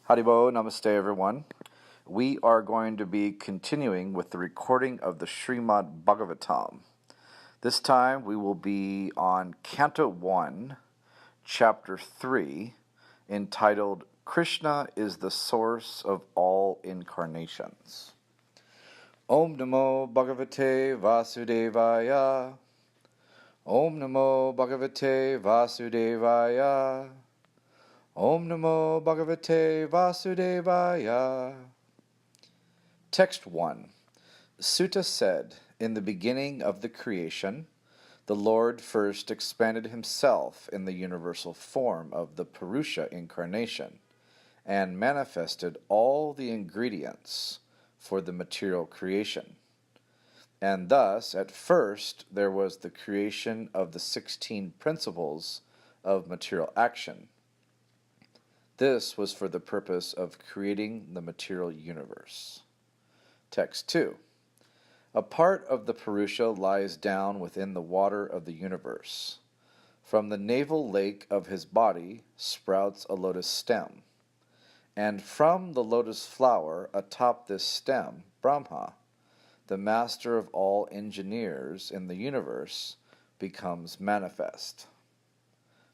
Haribo, namaste everyone. We are going to be continuing with the recording of the Srimad Bhagavatam. This time we will be on Canto 1, Chapter 3, entitled Krishna is the Source of All Incarnations. Om Namo Bhagavate Vasudevaya. Om Namo Bhagavate Vasudevaya. Om Namo Bhagavate Vasudevaya. Text 1. Sutta said, in the beginning of the creation, the Lord first expanded himself in the universal form of the Purusha incarnation and manifested all the ingredients for the material creation. And thus, at first, there was the creation of the 16 principles of material action. This was for the purpose of creating the material universe. Text 2. A part of the Purusha lies down within the water of the universe. From the navel lake of his body sprouts a lotus stem. And from the lotus flower atop this stem, Brahma, the master of all engineers in the universe, becomes manifest.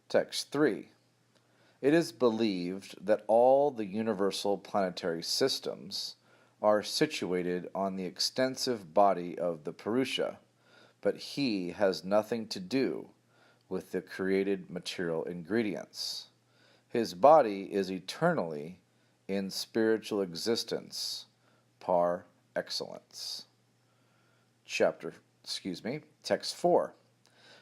Text 3. It is believed that all the universal planetary systems are situated on the extensive body of the Purusha, but he has nothing to do with the created material ingredients. His body is eternally in spiritual existence par excellence. Text 4.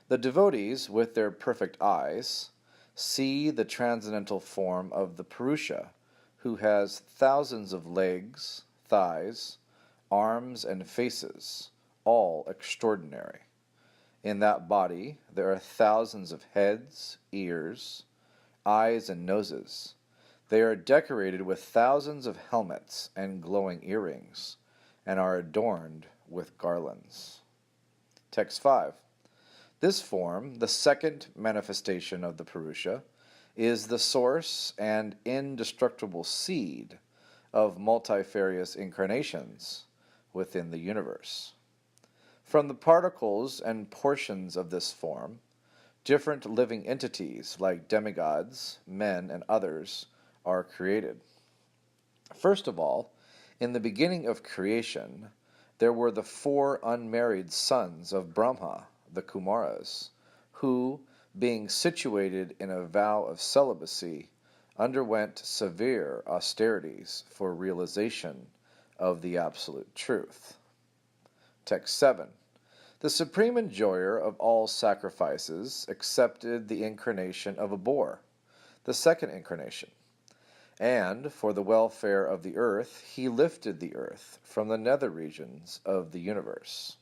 The devotees, with their perfect eyes, see the transcendental form of the Purusha, who has thousands of legs, thighs, arms, and faces, all extraordinary. In that body there are thousands of heads, ears, eyes, and noses. They are decorated with thousands of helmets and glowing earrings, and are adorned with garlands. Text 5. This form, the second manifestation of the Purusha, is the source and indestructible seed of multifarious incarnations within the universe. From the particles and portions of this form, different living entities like demigods, men, and others are created. First of all, in the beginning of creation, there were the 4 unmarried sons of Brahma, the Kumaras, who, being situated in a vow of celibacy, underwent severe austerities for realization of the absolute truth. Text 7. The supreme enjoyer of all sacrifices accepted the incarnation of a boar, the second incarnation, and for the welfare of the earth he lifted the earth from the nether regions of the universe.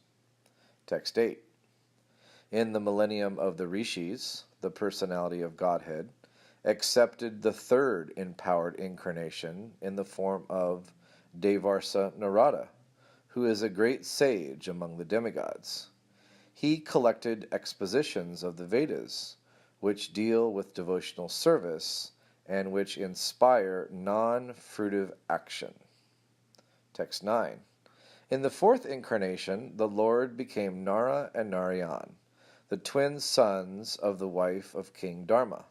Text 8. In the millennium of the Rishis, the personality of Godhead accepted the third empowered incarnation in the form of Devarsa Narada, who is a great sage among the demigods. He collected expositions of the Vedas, which deal with devotional service and which inspire non-fruitive action. Text 9. In the fourth incarnation, the Lord became Nara and Narayan, the twin sons of the wife of King Dharma.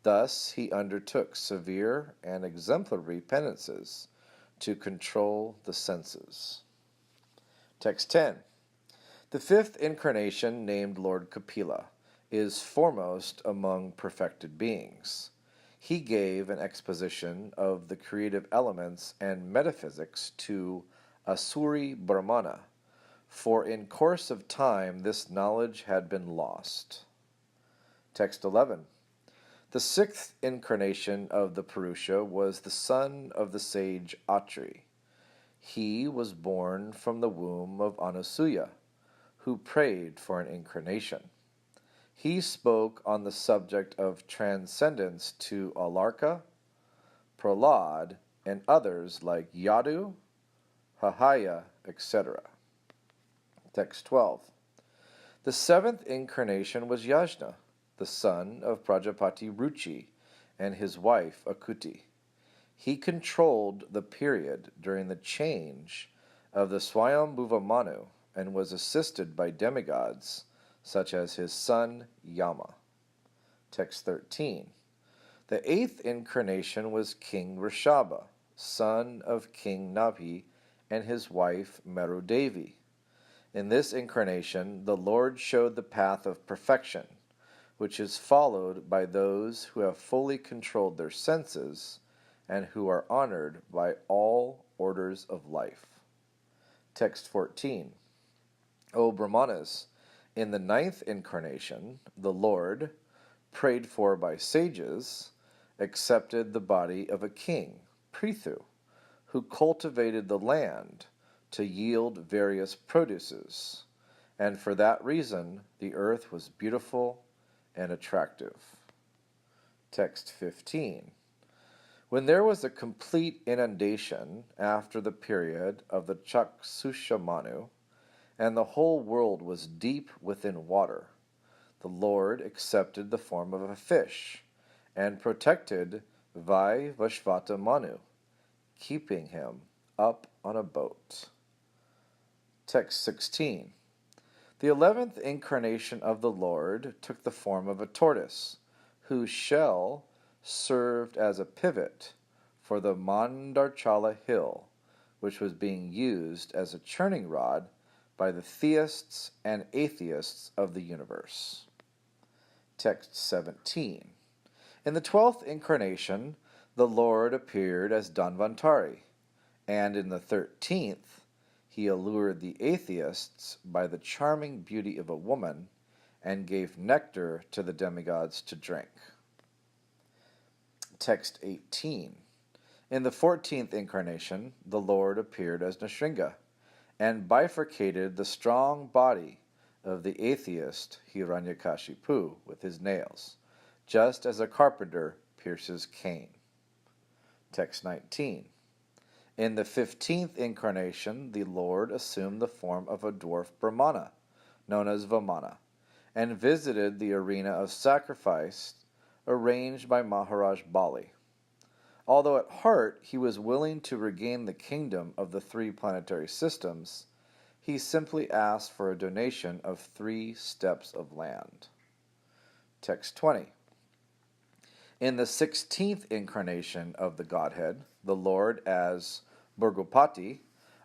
Thus he undertook severe and exemplary penances to control the senses. Text 10. The fifth incarnation, named Lord Kapila, is foremost among perfected beings. He gave an exposition of the creative elements and metaphysics to Asuri Brahmana, for in course of time this knowledge had been lost. Text 11. The sixth incarnation of the Purusha was the son of the sage Atri. He was born from the womb of Anasuya, who prayed for an incarnation. He spoke on the subject of transcendence to Alarka, Prahlad, and others like Yadu, Hahaya, etc. Text 12. The seventh incarnation was Yajna, the son of Prajapati Ruchi and his wife Akuti. He controlled the period during the change of the Swayambhuva Manu and was assisted by demigods such as his son Yama. Text 13. The 8th incarnation was King Rishabha, son of King Nabhi and his wife Merudevi. In this incarnation, the Lord showed the path of perfection, which is followed by those who have fully controlled their senses and who are honored by all orders of life. Text 14. O Brahmanas, in the 9th incarnation, the Lord, prayed for by sages, accepted the body of a king, Prithu, who cultivated the land to yield various produces, and for that reason the earth was beautiful and attractive. Text 15. When there was a complete inundation after the period of the Chaksusha Manu, and the whole world was deep within water, the Lord accepted the form of a fish and protected Vaivashvata Manu, keeping him up on a boat. Text 16. The 11th incarnation of the Lord took the form of a tortoise, whose shell served as a pivot for the Mandarchala hill, which was being used as a churning rod by the theists and atheists of the universe. Text 17. In the 12th incarnation, the Lord appeared as Dhanvantari, and in the 13th, he allured the atheists by the charming beauty of a woman and gave nectar to the demigods to drink. Text 18. In the 14th incarnation, the Lord appeared as Nrsimha and bifurcated the strong body of the atheist Hiranyakashipu with his nails, just as a carpenter pierces cane. Text 19. In the 15th incarnation, the Lord assumed the form of a dwarf Brahmana, known as Vamana, and visited the arena of sacrifice arranged by Maharaj Bali. Although at heart he was willing to regain the kingdom of the 3 planetary systems, he simply asked for a donation of 3 steps of land. Text 20. In the 16th incarnation of the Godhead, the Lord, as Bhurgupati,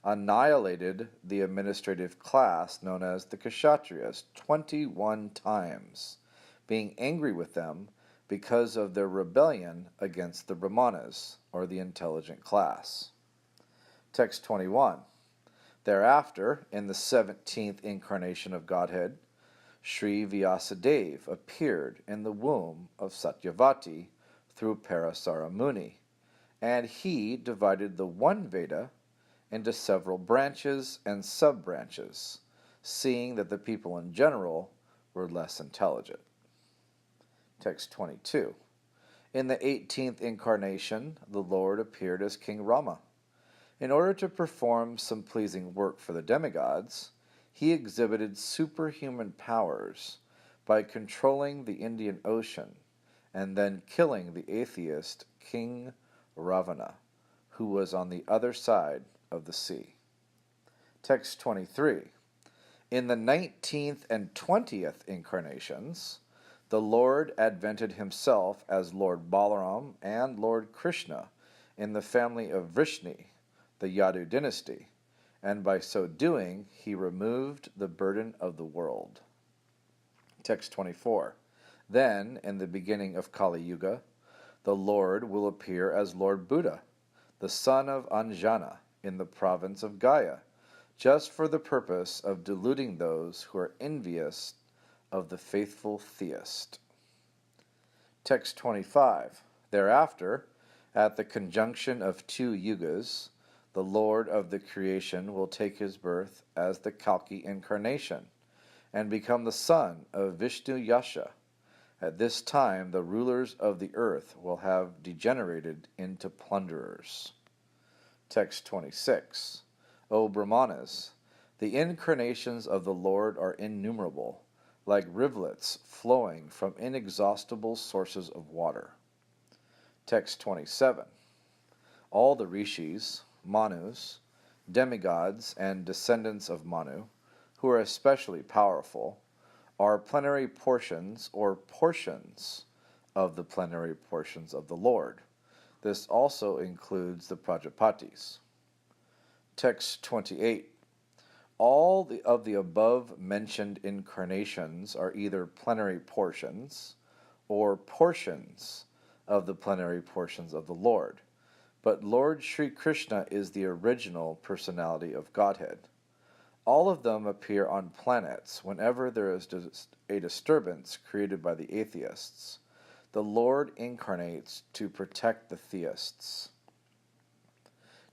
annihilated the administrative class known as the Kshatriyas 21 times, being angry with them because of their rebellion against the Brahmanas, or the intelligent class. Text 21. Thereafter, in the 17th incarnation of Godhead, Sri Vyasadeva appeared in the womb of Satyavati through Parasara Muni, and he divided the one Veda into several branches and sub-branches, seeing that the people in general were less intelligent. Text 22. In the 18th incarnation, the Lord appeared as King Rama. In order to perform some pleasing work for the demigods, he exhibited superhuman powers by controlling the Indian Ocean and then killing the atheist King Ravana, who was on the other side of the sea. Text 23. In the 19th and 20th incarnations, the Lord advented himself as Lord Balaram and Lord Krishna in the family of Vrishni, the Yadu dynasty, and by so doing he removed the burden of the world. Text 24. Then, in the beginning of Kali Yuga, the Lord will appear as Lord Buddha, the son of Anjana, in the province of Gaya, just for the purpose of deluding those who are envious of the faithful theist. Text 25. Thereafter, at the conjunction of 2 yugas, the Lord of the creation will take his birth as the Kalki incarnation and become the son of Vishnu Yasha. At this time, the rulers of the earth will have degenerated into plunderers. Text 26. O Brahmanas, the incarnations of the Lord are innumerable, like rivulets flowing from inexhaustible sources of water. Text 27. All the rishis, manus, demigods, and descendants of Manu, who are especially powerful, are plenary portions or portions of the plenary portions of the Lord. This also includes the Prajapatis. Text 28. All of the above-mentioned incarnations are either plenary portions or portions of the plenary portions of the Lord. But Lord Sri Krishna is the original personality of Godhead. All of them appear on planets whenever there is a disturbance created by the atheists. The Lord incarnates to protect the theists.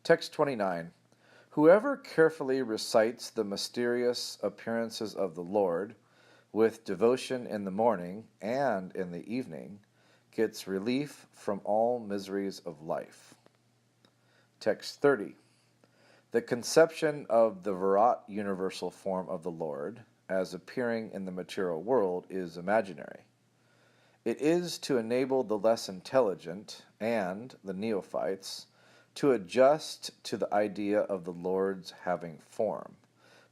Text 29. Whoever carefully recites the mysterious appearances of the Lord with devotion in the morning and in the evening gets relief from all miseries of life. Text 30. The conception of the Virat universal form of the Lord as appearing in the material world is imaginary. It is to enable the less intelligent and the neophytes to adjust to the idea of the Lord's having form,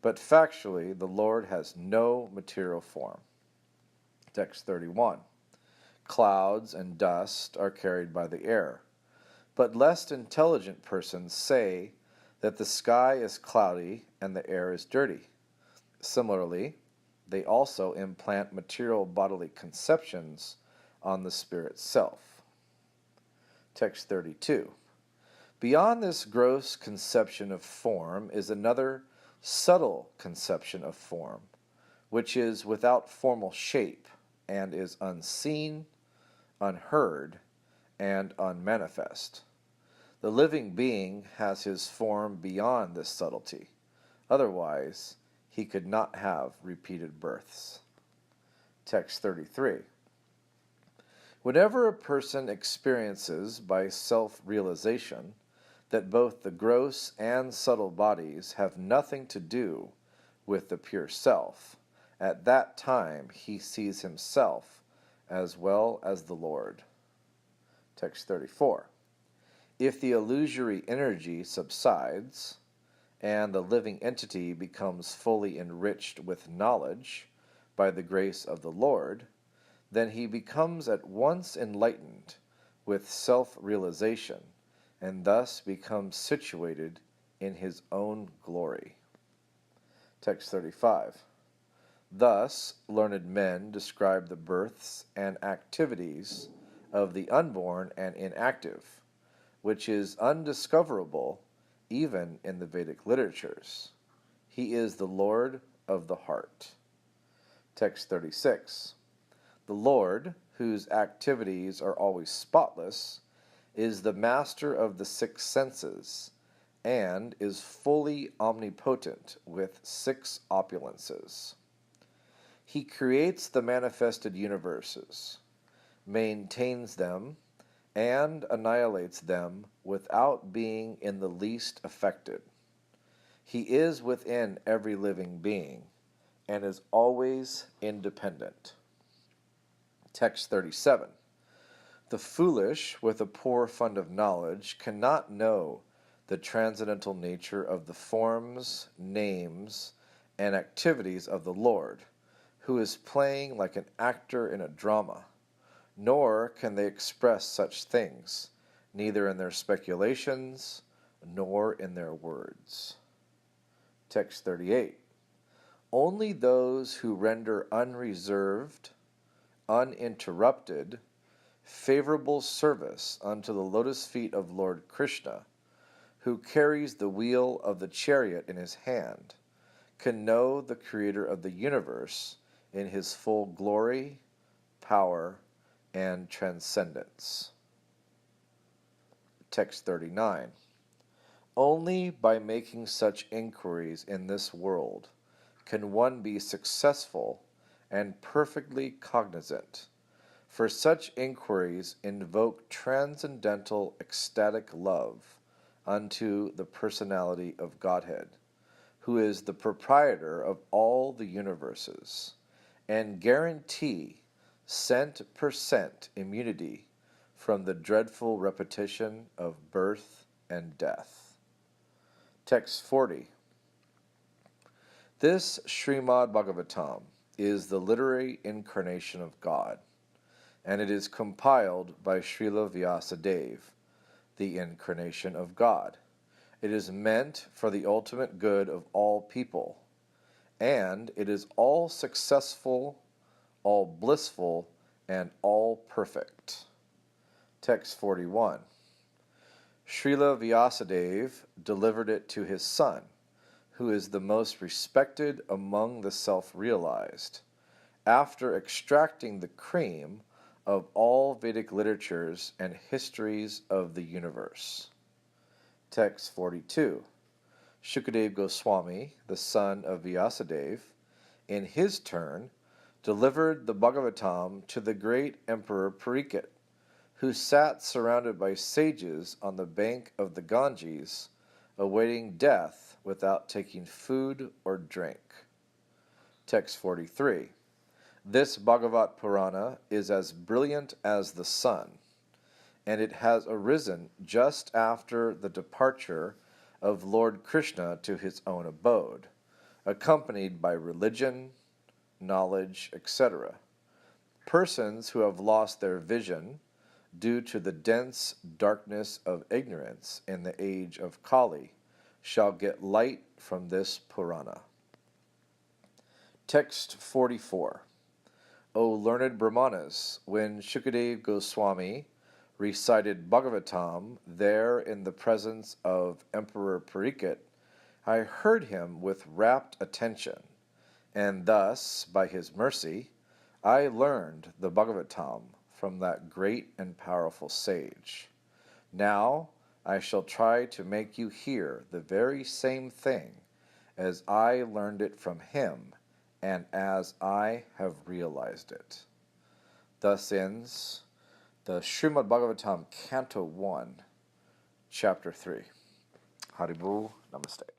but factually the Lord has no material form. Text 31. Clouds and dust are carried by the air, but less intelligent persons say that the sky is cloudy and the air is dirty. Similarly, they also implant material bodily conceptions on the spirit self. Text 32. Beyond this gross conception of form is another subtle conception of form, which is without formal shape and is unseen, unheard, and unmanifest. The living being has his form beyond this subtlety. Otherwise, he could not have repeated births. Text 33. Whenever a person experiences by self-realization that both the gross and subtle bodies have nothing to do with the pure self, at that time he sees himself as well as the Lord. Text 34. If the illusory energy subsides, and the living entity becomes fully enriched with knowledge by the grace of the Lord, then he becomes at once enlightened with self-realization, and thus becomes situated in his own glory. Text 35. Thus, learned men describe the births and activities of the unborn and inactive, which is undiscoverable even in the Vedic literatures. He is the Lord of the heart. Text 36. The Lord, whose activities are always spotless, is the master of the six senses, and is fully omnipotent with six opulences. He creates the manifested universes, maintains them, and annihilates them without being in the least affected. He is within every living being, and is always independent. Text 37. The foolish, with a poor fund of knowledge, cannot know the transcendental nature of the forms, names, and activities of the Lord, who is playing like an actor in a drama, nor can they express such things, neither in their speculations nor in their words. Text 38. Only those who render unreserved, uninterrupted, favorable service unto the lotus feet of Lord Krishna, who carries the wheel of the chariot in his hand, can know the Creator of the universe in his full glory, power, and transcendence. Text 39. Only by making such inquiries in this world can one be successful and perfectly cognizant, for such inquiries invoke transcendental ecstatic love unto the personality of Godhead, who is the proprietor of all the universes, and guarantee cent per cent immunity from the dreadful repetition of birth and death. Text 40. This Srimad Bhagavatam is the literary incarnation of God, and it is compiled by Srila Vyasadeva, the incarnation of God. It is meant for the ultimate good of all people, and it is all successful, all blissful, and all perfect. Text 41. Srila Vyasadeva delivered it to his son, who is the most respected among the self-realized, after extracting the cream of all Vedic literatures and histories of the universe. Text 42. Shukadeva Goswami, the son of Vyasadeva, in his turn, delivered the Bhagavatam to the great Emperor Parikshit, who sat surrounded by sages on the bank of the Ganges, awaiting death without taking food or drink. Text 43. This Bhagavat Purana is as brilliant as the sun, and it has arisen just after the departure of Lord Krishna to his own abode, accompanied by religion, knowledge, etc. Persons who have lost their vision due to the dense darkness of ignorance in the age of Kali shall get light from this Purana. Text 44. O learned Brahmanas, when Shukadeva Goswami recited Bhagavatam there in the presence of Emperor Parikshit, I heard him with rapt attention, and thus, by his mercy, I learned the Bhagavatam from that great and powerful sage. Now I shall try to make you hear the very same thing as I learned it from him and as I have realized it. Thus ends the Srimad Bhagavatam Canto 1, Chapter 3. Haribol Namaste.